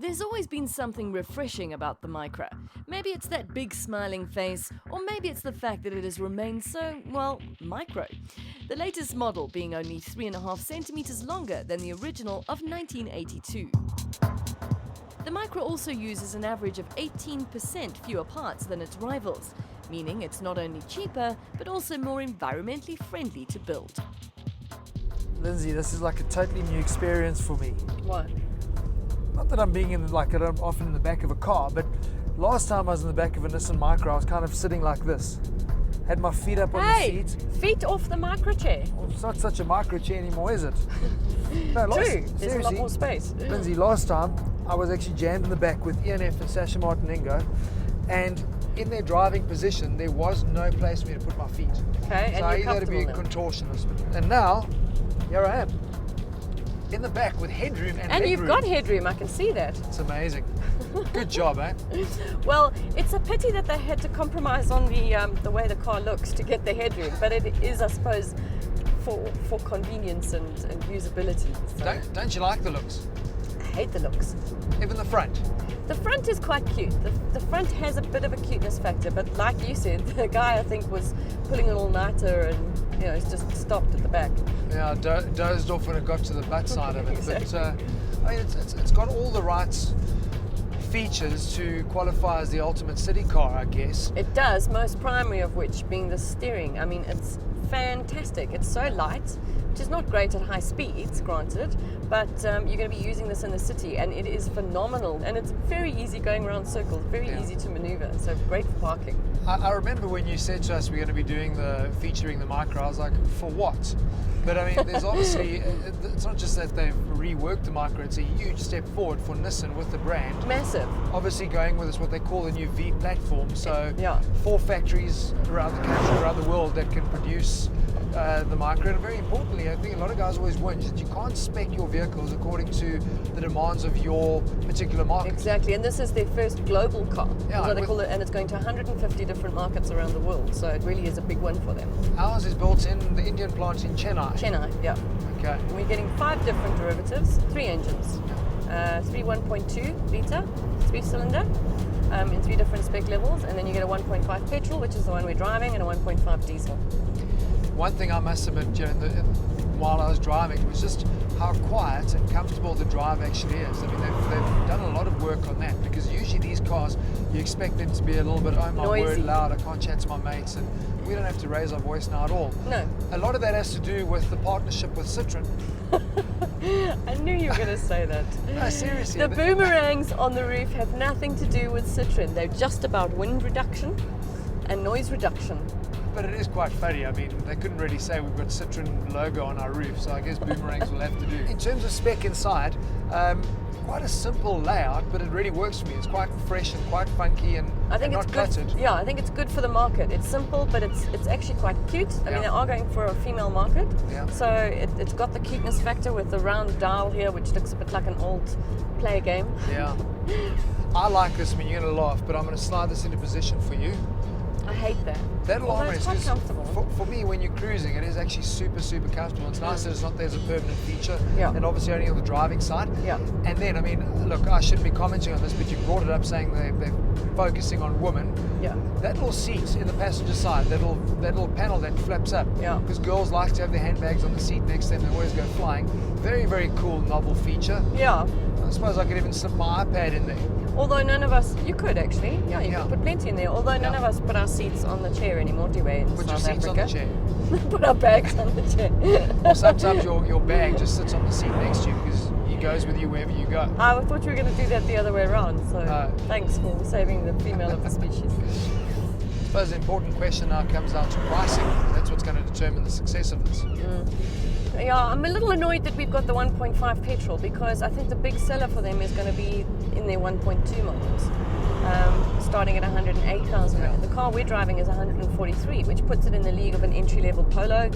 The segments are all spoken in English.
There's always been something refreshing about the Micra. Maybe it's that big smiling face, or maybe it's the fact that it has remained so, well, micro. The latest model being only 3.5 centimeters longer than the original of 1982. The Micra also uses an average of 18% fewer parts than its rivals, meaning it's not only cheaper, but also more environmentally friendly to build. Lindsay, this is like a totally new experience for me. What? Not that I'm being often in the back of a car, but last time I was in the back of a Nissan Micra, I was kind of sitting like this. Had my feet up on the seat. Feet off the Micra chair. Well, it's not such a Micra chair anymore, is it? No, True, there's a lot more space. Lindsay, last time I was actually jammed in the back with ENF and Sasha Martin Ingo, and in their driving position, there was no place for me to put my feet. Okay, so and I you're either had to be a contortionist. And now, here I am. In the back with headroom and you've got headroom, I can see that. It's amazing. Good job, eh? Well, it's a pity that they had to compromise on the way the car looks to get the headroom, but it is, I suppose, for convenience and usability. So. Don't you like the looks? I hate the looks. Even the front? The front is quite cute. The front has a bit of a cuteness factor, but like you said, the guy I think was pulling an all-nighter and it's just stopped at the back. Yeah, dozed off when it got to the butt side of it. Exactly. But I mean, it's got all the right features to qualify as the ultimate city car, I guess. It does, most primary of which being the steering. I mean, it's fantastic. It's so light, which is not great at high speeds, granted, but you're going to be using this in the city, and it is phenomenal. And it's very easy going around circles, very easy to maneuver, so great for parking. I remember when you said to us we're going to be featuring the Micra, I was like, for what? But I mean, there's obviously, it's not just that they've reworked the Micra, it's a huge step forward for Nissan with the brand. Massive. Obviously going with what they call the new V platform, so 4 factories around the country, around the world that can produce the Micra. And very importantly, I think a lot of guys always whinge that you can't spec your vehicles according to the demands of your particular market. Exactly, and this is their first global car, Yeah, they call it, and it's going to 150 different markets around the world, so it really is a big one for them. Ours is built in the Indian plant in Chennai. Chennai, yeah. Okay. And we're getting 5 different derivatives, 3 engines. 3 1.2 litre, 3-cylinder, in 3 different spec levels, and then you get a 1.5 petrol, which is the one we're driving, and a 1.5 diesel. One thing I must admit, while I was driving, was just how quiet and comfortable the drive actually is. I mean, they've done a lot of work on that, because usually these cars, you expect them to be a little bit, oh my noisy. Word, loud, I can't chat to my mates, and we don't have to raise our voice now at all. No. A lot of that has to do with the partnership with Citroën. I knew you were going to say that. No, seriously. The boomerangs on the roof have nothing to do with Citroën. They're just about wind reduction and noise reduction. But it is quite funny. I mean, they couldn't really say we've got Citroën logo on our roof, so I guess boomerangs will have to do. In terms of spec inside, quite a simple layout, but it really works for me. It's quite fresh and quite funky and not cluttered. Yeah, I think it's good for the market. It's simple, but it's actually quite cute. I mean, they are going for a female market, so it's got the cuteness factor with the round dial here, which looks a bit like an old play game. Yeah. I like this. I mean, you're going to laugh, but I'm going to slide this into position for you. I hate that. That'll Although it's quite comfortable. For me, when you're cruising, it is actually super, super comfortable. It's nice that it's not there as a permanent feature, Yeah. and obviously only on the driving side. Yeah. And then, I mean, look, I shouldn't be commenting on this, but you brought it up saying they're focusing on women. Yeah. That little seat in the passenger side, that little panel that flaps up, Yeah. because girls like to have their handbags on the seat next to them, they always go flying. Very, very cool, novel feature. Yeah. I suppose I could even slip my iPad in there. Although none of us, you could actually, you could put plenty in there. Although none of us put our seats on the chair anymore, do we? In Put your South seats Africa? on the chair. Put our bags on the chair. Or sometimes your bag just sits on the seat next to you because he goes with you wherever you go. I thought you were going to do that the other way around, so thanks for saving the female of the species. I suppose the important question now comes down to pricing. That's what's going to determine the success of this. Yeah, I'm a little annoyed that we've got the 1.5 petrol, because I think the big seller for them is going to be in their 1.2 models, starting at 108,000. Yeah. The car we're driving is 143, which puts it in the league of an entry-level Polo,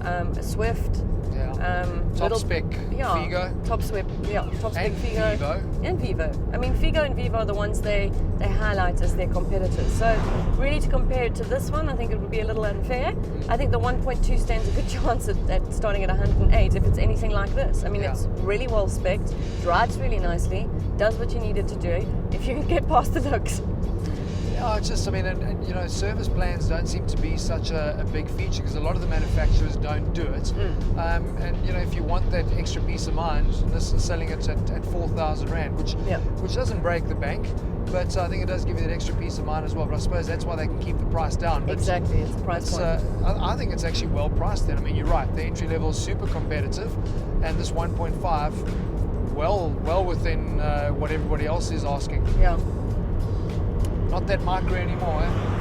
a Swift. Top spec Figo. Top spec And Figo. Vivo. And Vivo. I mean, Figo and Vivo are the ones they highlight as their competitors. So really to compare it to this one, I think it would be a little unfair. I think the 1.2 stands a good chance at starting at 108 if it's anything like this. I mean, Yeah. it's really well spec'd, drives really nicely, does what you need it to do. If you can get past the looks. Yeah, it's just, I mean, and you know, service plans don't seem to be such a big feature because a lot of the manufacturers don't do it. And you know, if you want that extra peace of mind, this is selling it at 4,000 Rand, which doesn't break the bank, but I think it does give you that extra peace of mind as well. But I suppose that's why they can keep the price down. But Exactly, it's a price point. I think it's actually well priced then. I mean, you're right, the entry level is super competitive, and this 1.5, well within what everybody else is asking. Yeah. Not that Micra anymore, eh?